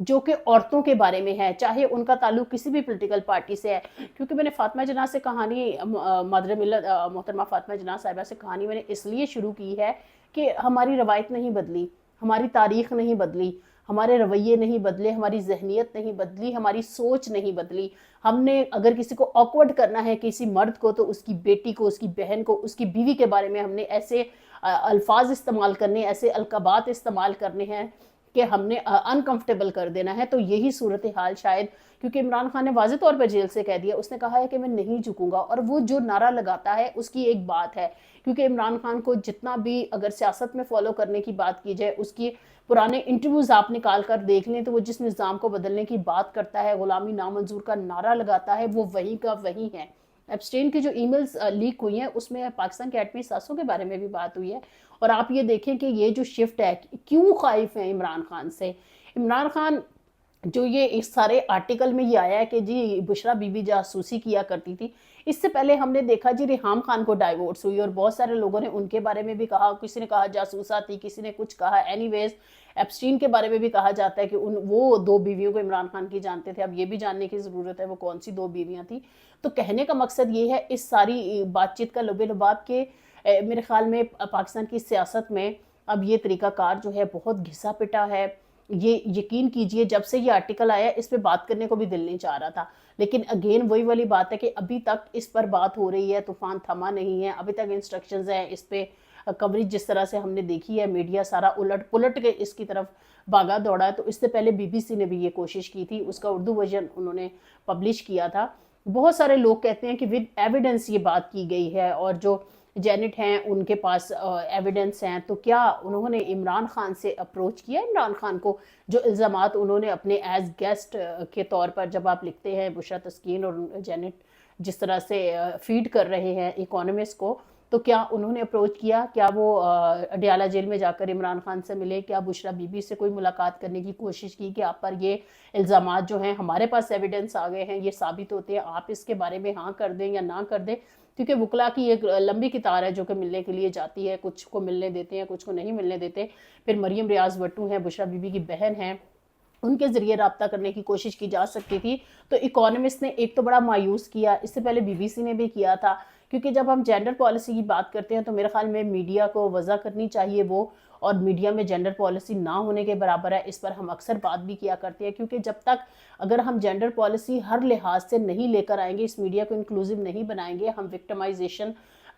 جو کہ عورتوں کے بارے میں ہے، چاہے ان کا تعلق کسی بھی پولیٹیکل پارٹی سے ہے. کیونکہ میں نے فاطمہ جناح سے کہانی، مادر ملت محترمہ فاطمہ جناح صاحبہ سے کہانی میں نے اس لیے شروع کی ہے کہ ہماری روایت نہیں بدلی، ہماری تاریخ نہیں بدلی، ہمارے رویے نہیں بدلے، ہماری ذہنیت نہیں بدلی، ہماری سوچ نہیں بدلی. ہم نے اگر کسی کو آکورڈ کرنا ہے کسی مرد کو، تو اس کی بیٹی کو، اس کی بہن کو، اس کی بیوی کے بارے میں ہم نے ایسے الفاظ استعمال کرنے، ایسے القابات استعمال کرنے ہیں کہ ہم نے انکمفرٹیبل کر دینا ہے. تو یہی صورتحال شاید، کیونکہ عمران خان نے واضح طور پر جیل سے کہہ دیا، اس نے کہا ہے کہ میں نہیں جھکوں گا. اور وہ جو نعرہ لگاتا ہے اس کی ایک بات ہے، کیونکہ عمران خان کو جتنا بھی اگر سیاست میں فالو کرنے کی بات کی جائے، اس کی پرانے انٹرویوز آپ نکال کر دیکھ لیں تو وہ جس نظام کو بدلنے کی بات کرتا ہے، غلامی نامنظور کا نعرہ لگاتا ہے، وہ وہی کا وہی ہے. ایپسٹین کی جو ای میلز لیک ہوئی ہیں اس میں پاکستان کے ایٹمی ساسوں کے بارے میں بھی بات ہوئی ہے. اور آپ یہ دیکھیں کہ یہ جو شفٹ ہے، کیوں خائف ہیں عمران خان سے. عمران خان جو یہ اس سارے آرٹیکل میں یہ آیا ہے کہ جی بشرا بی بی جاسوسی کیا کرتی تھی، اس سے پہلے ہم نے دیکھا جی ریحام خان کو ڈائیورس ہوئی اور بہت سارے لوگوں نے ان کے بارے میں بھی کہا، کسی نے کہا جاسوسا تھی، کسی نے کچھ کہا. اینی ویز ایپسٹین کے بارے میں بھی کہا جاتا ہے کہ وہ 2 بیویوں کو عمران خان کی جانتے تھے. اب یہ بھی جاننے کی ضرورت ہے وہ کون سی 2 بیویاں تھیں. تو کہنے کا مقصد یہ ہے اس ساری بات چیت کا لب لباب کہ میرے خیال میں پاکستان کی سیاست میں اب یہ طریقہ کار جو ہے بہت گھسا پٹا ہے. یہ یقین کیجئے جب سے یہ آرٹیکل آیا اس پہ بات کرنے کو بھی دل نہیں چاہ رہا تھا، لیکن اگین وہی والی بات ہے کہ ابھی تک اس پر بات ہو رہی ہے، طوفان تھما نہیں ہے. ابھی تک انسٹرکشنز ہیں اس پہ، کوریج جس طرح سے ہم نے دیکھی ہے، میڈیا سارا الٹ پلٹ کے اس کی طرف بھاگا دوڑا ہے. تو اس سے پہلے بی بی سی نے بھی یہ کوشش کی تھی، اس کا اردو ورژن انہوں نے پبلش کیا تھا. بہت سارے لوگ کہتے ہیں کہ ود ایویڈنس یہ بات کی گئی ہے، اور جو جینٹ ہیں ان کے پاس ایویڈنس ہیں. تو کیا انہوں نے عمران خان سے اپروچ کیا؟ عمران خان کو جو الزامات انہوں نے اپنے ایز گیسٹ کے طور پر، جب آپ لکھتے ہیں بشرا تسکین اور جینٹ جس طرح سے فیڈ کر رہے ہیں اکانومسٹ کو، تو کیا انہوں نے اپروچ کیا؟ کیا وہ اڈیالہ جیل میں جا کر عمران خان سے ملے؟ کیا بشرا بی بی سے کوئی ملاقات کرنے کی کوشش کی کہ آپ پر یہ الزامات جو ہیں، ہمارے پاس ایویڈنس آ گئے ہیں، یہ ثابت ہوتے ہیں، آپ اس کے بارے میں ہاں کر دیں یا نہ کر دیں؟ کیونکہ وکلا کی ایک لمبی قطار ہے جو کہ ملنے کے لیے جاتی ہے، کچھ کو ملنے دیتے ہیں، کچھ کو نہیں ملنے دیتے. پھر مریم ریاض بٹو ہیں، بشرا بی بی کی بہن ہیں، ان کے ذریعے رابطہ کرنے کی کوشش کی جا سکتی تھی. تو اکانومسٹ نے ایک تو بڑا مایوس کیا، اس سے پہلے بی بی سی نے بھی کیا تھا. کیونکہ جب ہم جینڈر پالیسی کی بات کرتے ہیں تو میرے خیال میں میڈیا کو وضع کرنی چاہیے وہ، اور میڈیا میں جینڈر پالیسی نہ ہونے کے برابر ہے. اس پر ہم اکثر بات بھی کیا کرتے ہیں، کیونکہ جب تک اگر ہم جینڈر پالیسی ہر لحاظ سے نہیں لے کر آئیں گے، اس میڈیا کو انکلوزیو نہیں بنائیں گے، ہم وکٹمائزیشن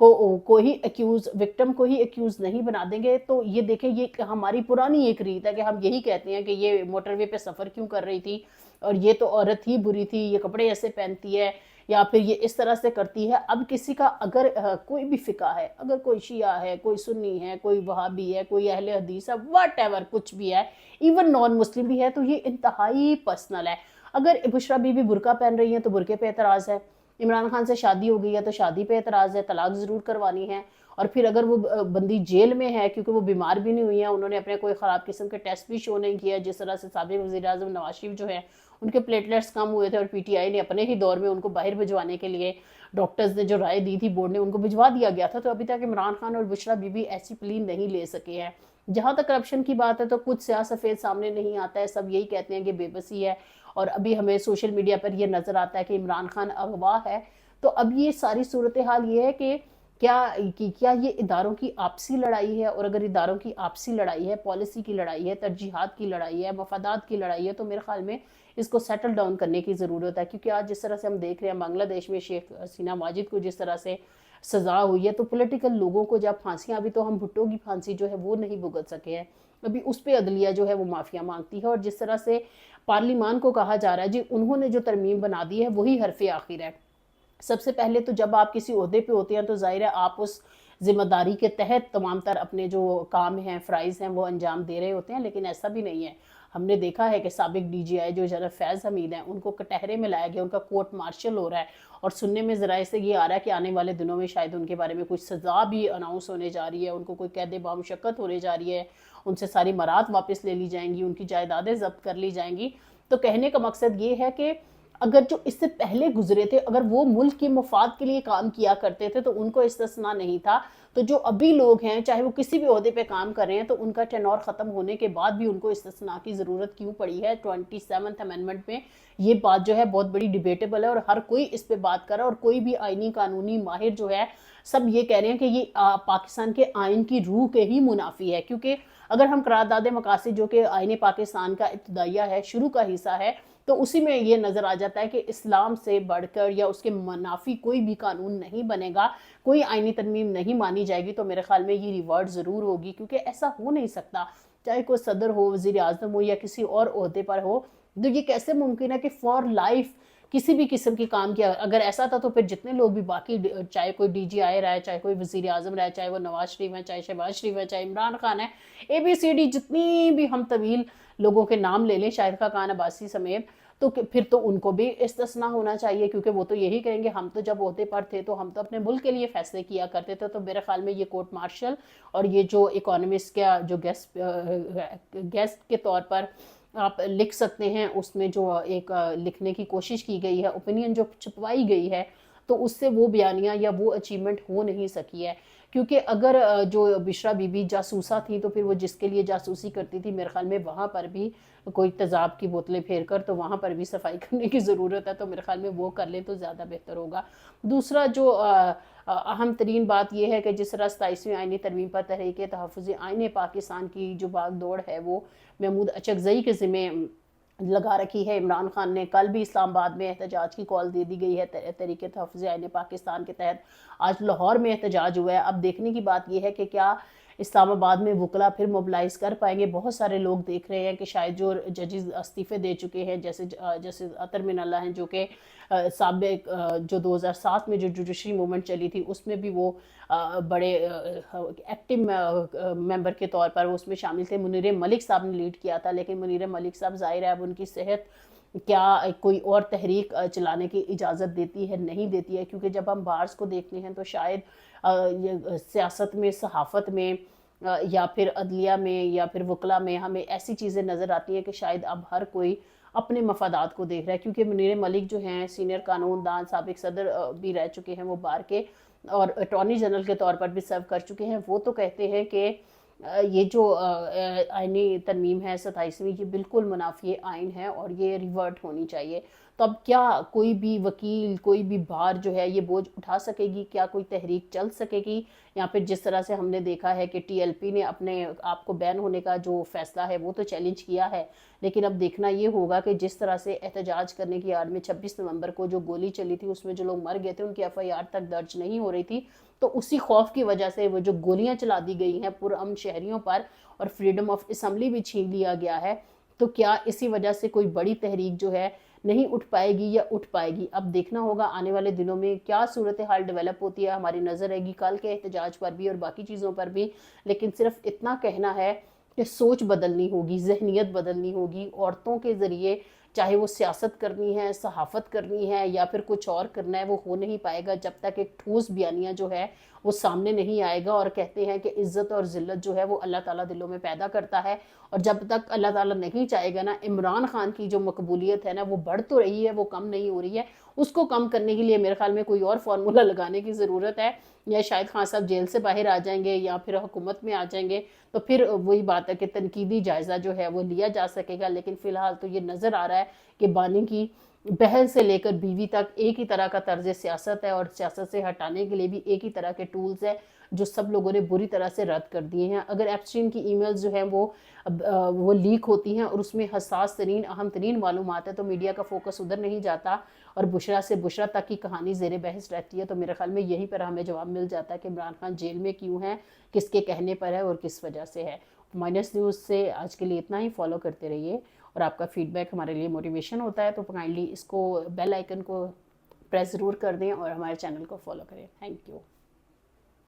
کو ہی ایکیوز، وکٹم کو ہی ایکیوز نہیں بنا دیں گے. تو یہ دیکھیں، یہ ہماری پرانی ایک ریت ہے کہ ہم یہی کہتے ہیں کہ یہ موٹر وے پہ سفر کیوں کر رہی تھی، اور یہ تو عورت ہی بری تھی، یہ کپڑے ایسے پہنتی ہے، یا پھر یہ اس طرح سے کرتی ہے. اب کسی کا اگر کوئی بھی فقہ ہے، اگر کوئی شیعہ ہے، کوئی سنی ہے، کوئی وہابی ہے، کوئی اہل حدیث ہے، واٹ ایور کچھ بھی ہے، ایون نان مسلم بھی ہے، تو یہ انتہائی پرسنل ہے. اگر بشرا بی بی برقع پہن رہی ہیں تو برقعے پہ اعتراض ہے، عمران خان سے شادی ہو گئی ہے تو شادی پہ اعتراض ہے، طلاق ضرور کروانی ہے. اور پھر اگر وہ بندی جیل میں ہے کیونکہ وہ بیمار بھی نہیں ہوئی ہیں، انہوں نے اپنے کوئی خراب قسم کے ٹیسٹ بھی شو نہیں کیا، جس طرح سے سابق وزیر اعظم نواز شریف جو ہیں ان کے پلیٹلیٹس کم ہوئے تھے، اور پی ٹی آئی نے اپنے ہی دور میں ان کو باہر بھجوانے کے لیے ڈاکٹرز نے جو رائے دی تھی، بورڈ نے ان کو بھجوا دیا گیا تھا. تو ابھی تک عمران خان اور بشرا بی بی ایسی پلی نہیں لے سکے ہیں. جہاں تک کرپشن کی بات ہے تو کچھ سیاہ سفید سامنے نہیں آتا ہے، سب یہی کہتے ہیں کہ بے بسی ہے. اور ابھی ہمیں سوشل میڈیا پر یہ نظر آتا ہے کہ عمران خان اغوا ہے. تو اب یہ ساری صورتحال یہ ہے کہ کیا یہ اداروں کی آپسی لڑائی ہے؟ اور اگر اداروں کی آپسی لڑائی ہے، پالیسی کی لڑائی ہے، ترجیحات کی لڑائی ہے، مفادات کی لڑائی ہے، تو میرے خیال میں اس کو سیٹل ڈاؤن کرنے کی ضرورت ہے. کیونکہ آج جس طرح سے ہم دیکھ رہے ہیں بنگلہ دیش میں شیخ حسینہ ماجد کو جس طرح سے سزا ہوئی ہے، تو پولیٹیکل لوگوں کو جب پھانسیاں، ابھی تو ہم بھٹو کی پھانسی جو ہے وہ نہیں بھگت سکے ہیں، ابھی اس پہ عدلیہ جو ہے وہ معافیا مانگتی ہے. اور جس طرح سے پارلیمان کو کہا جا رہا ہے جی انہوں نے جو ترمیم بنا دی ہے وہی حرف آخر ہے. سب سے پہلے تو جب آپ کسی عہدے پہ ہوتے ہیں تو ظاہر ہے آپ اس ذمہ داری کے تحت تمام تر اپنے جو کام ہیں، فرائض ہیں، وہ انجام دے رہے ہوتے ہیں. لیکن ایسا بھی نہیں ہے. ہم نے دیکھا ہے کہ سابق ڈی جی آئی جو جنرل فیض حمید ہیں، ان کو کٹہرے میں لایا گیا، ان کا کورٹ مارشل ہو رہا ہے، اور سننے میں ذرائع سے یہ آ رہا ہے کہ آنے والے دنوں میں شاید ان کے بارے میں کچھ سزا بھی اناؤنس ہونے جا رہی ہے، ان کو کوئی قید بامشقت ہونے جا رہی ہے، ان سے ساری مراد واپس لے لی جائیں گی، ان کی جائیدادیں ضبط کر لی جائیں گی. تو کہنے کا مقصد یہ ہے کہ اگر جو اس سے پہلے گزرے تھے، اگر وہ ملک کے مفاد کے لیے کام کیا کرتے تھے تو ان کو استثناء نہیں تھا. تو جو ابھی لوگ ہیں چاہے وہ کسی بھی عہدے پہ کام کر رہے ہیں تو ان کا ٹینور ختم ہونے کے بعد بھی ان کو استثناء کی ضرورت کیوں پڑی ہے 27th امینڈمنٹ میں؟ یہ بات جو ہے بہت بڑی ڈیبیٹیبل ہے اور ہر کوئی اس پہ بات کر رہا ہے، اور کوئی بھی آئینی قانونی ماہر جو ہے سب یہ کہہ رہے ہیں کہ یہ پاکستان کے آئین کی روح کے ہی منافی ہے، کیونکہ اگر ہم قرارداد مقاصد جو کہ آئین پاکستان کا ابتدائیہ ہے، شروع کا حصہ ہے، تو اسی میں یہ نظر آ جاتا ہے کہ اسلام سے بڑھ کر یا اس کے منافی کوئی بھی قانون نہیں بنے گا، کوئی آئینی ترمیم نہیں مانی جائے گی، تو میرے خیال میں یہ ریورٹ ضرور ہوگی، کیونکہ ایسا ہو نہیں سکتا، چاہے کوئی صدر ہو، وزیر اعظم ہو یا کسی اور عہدے پر ہو، تو یہ کیسے ممکن ہے کہ فار لائف کسی بھی قسم کی کام کیا؟ اگر ایسا تھا تو پھر جتنے لوگ بھی باقی، چاہے کوئی ڈی جی آئی رہا ہے، چاہے کوئی وزیر اعظم رہا ہے، چاہے وہ نواز شریف ہے، چاہے شہباز شریف ہے، چاہے عمران خان ہے، اے بی سی ڈی جتنی بھی ہم طویل لوگوں کے نام لے لیں، شاہد خاقان عباسی سمیت، تو پھر تو ان کو بھی استثناء ہونا چاہیے، کیونکہ وہ تو یہی کہیں گے ہم تو جب عہدے پر تھے تو ہم تو اپنے ملک کے لیے فیصلے کیا کرتے تھے۔ تو میرے خیال میں یہ کورٹ مارشل اور یہ جو اکانومسٹ کا جو گیسٹ کے طور پر آپ لکھ سکتے ہیں، اس میں جو ایک لکھنے کی کوشش کی گئی ہے، اوپینین جو چھپوائی گئی ہے، تو اس سے وہ بیانیہ یا وہ اچیومنٹ ہو نہیں سکی ہے، کیونکہ اگر جو بشرا بی بی جاسوسہ تھیں تو پھر وہ جس کے لیے جاسوسی کرتی تھی، میرے خیال میں وہاں پر بھی کوئی تیزاب کی بوتلیں پھیر کر تو وہاں پر بھی صفائی کرنے کی ضرورت ہے، تو میرے خیال میں وہ کر لیں تو زیادہ بہتر ہوگا۔ دوسرا جو اہم ترین بات یہ ہے کہ جس طرح 27ویں آئینی ترمیم پر تحریک تحفظ آئین پاکستان کی جو باغ دوڑ ہے وہ محمود اچکزئی کے ذمہ لگا رکھی ہے عمران خان نے، کل بھی اسلام آباد میں احتجاج کی کال دے دی گئی ہے تحریک تحفظ آئین پاکستان کے تحت، آج لاہور میں احتجاج ہوا ہے۔ اب دیکھنے کی بات یہ ہے کہ کیا اسلام آباد میں وکلا پھر موبلائز کر پائیں گے؟ بہت سارے لوگ دیکھ رہے ہیں کہ شاید جو ججز استعفے دے چکے ہیں، جیسے عطر من اللہ ہیں، جو کہ سابق جو 2007 میں جو جوڈیشری موومنٹ چلی تھی اس میں بھی وہ بڑے ایکٹیو ممبر کے طور پر اس میں شامل تھے، منیر ملک صاحب نے لیڈ کیا تھا، لیکن منیر ملک صاحب ظاہر ہے اب ان کی صحت کیا کوئی اور تحریک چلانے کی اجازت دیتی ہے نہیں دیتی ہے، کیونکہ جب ہم بارز کو دیکھتے ہیں تو شاید سیاست میں، صحافت میں یا پھر عدلیہ میں یا پھر وکلا میں ہمیں ایسی چیزیں نظر آتی ہیں کہ شاید اب ہر کوئی اپنے مفادات کو دیکھ رہا ہے، کیونکہ منیر ملک جو ہیں سینئر قانون دان، سابق صدر بھی رہ چکے ہیں وہ بار کے، اور اٹارنی جنرل کے طور پر بھی سرو کر چکے ہیں، وہ تو کہتے ہیں کہ یہ جو آئینی ترمیم ہے 27ویں، یہ بالکل منافی آئین ہے اور یہ ریورٹ ہونی چاہیے۔ تو اب کیا کوئی بھی وکیل، کوئی بھی بار جو ہے یہ بوجھ اٹھا سکے گی؟ کیا کوئی تحریک چل سکے گی؟ یا پھر جس طرح سے ہم نے دیکھا ہے کہ ٹی ایل پی نے اپنے آپ کو بین ہونے کا جو فیصلہ ہے وہ تو چیلنج کیا ہے، لیکن اب دیکھنا یہ ہوگا کہ جس طرح سے احتجاج کرنے کی آڑ میں 26 نومبر کو جو گولی چلی تھی اس میں جو لوگ مر گئے تھے ان کی ایف آئی آر تک درج نہیں ہو رہی تھی، تو اسی خوف کی وجہ سے وہ جو گولیاں چلا دی گئی ہیں پرامن شہریوں پر اور فریڈم آف اسمبلی بھی چھین لیا گیا ہے، تو کیا اسی وجہ سے کوئی بڑی تحریک جو ہے نہیں اٹھ پائے گی یا اٹھ پائے گی؟ اب دیکھنا ہوگا آنے والے دنوں میں کیا صورتحال ڈیولپ ہوتی ہے، ہماری نظر رہے گی کل کے احتجاج پر بھی اور باقی چیزوں پر بھی، لیکن صرف اتنا کہنا ہے کہ سوچ بدلنی ہوگی، ذہنیت بدلنی ہوگی، عورتوں کے ذریعے چاہے وہ سیاست کرنی ہے، صحافت کرنی ہے یا پھر کچھ اور کرنا ہے، وہ ہو نہیں پائے گا جب تک ایک ٹھوس بیانیہ جو ہے وہ سامنے نہیں آئے گا، اور کہتے ہیں کہ عزت اور ذلت جو ہے وہ اللہ تعالیٰ دلوں میں پیدا کرتا ہے، اور جب تک اللہ تعالیٰ نہیں چاہے گا نا، عمران خان کی جو مقبولیت ہے نا وہ بڑھ تو رہی ہے، وہ کم نہیں ہو رہی ہے، اس کو کم کرنے کے لیے میرے خیال میں کوئی اور فارمولا لگانے کی ضرورت ہے، یا شاید خان صاحب جیل سے باہر آ جائیں گے یا پھر حکومت میں آ جائیں گے تو پھر وہی بات ہے کہ تنقیدی جائزہ جو ہے وہ لیا جا سکے گا، لیکن فی الحال تو یہ نظر آ رہا ہے کہ بانی کی بہن سے لے کر بیوی تک ایک ہی طرح کا طرز سیاست ہے، اور سیاست سے ہٹانے کے لیے بھی ایک ہی طرح کے ٹولز ہیں جو سب لوگوں نے بری طرح سے رد کر دیے ہیں۔ اگر ایپسٹین کی ای میلز جو ہیں وہ لیک ہوتی ہیں اور اس میں حساس ترین، اہم ترین معلومات ہے، تو میڈیا کا فوکس ادھر نہیں جاتا اور بشرا سے بشرا تک کی کہانی زیر بحث رہتی ہے، تو میرے خیال میں یہیں پر ہمیں جواب مل جاتا ہے کہ عمران خان جیل میں کیوں ہے، کس کے کہنے پر ہے اور کس وجہ سے ہے۔ مائنس نیوز سے آج کے لیے اتنا ہی، فالو کرتے رہیے، اور آپ کا فیڈ بیک ہمارے لیے موٹیویشن ہوتا ہے، تو کائنڈلی اس کو بیل آئیکن کو پریس ضرور کر دیں اور ہمارے چینل کو فالو کریں۔ Thank you.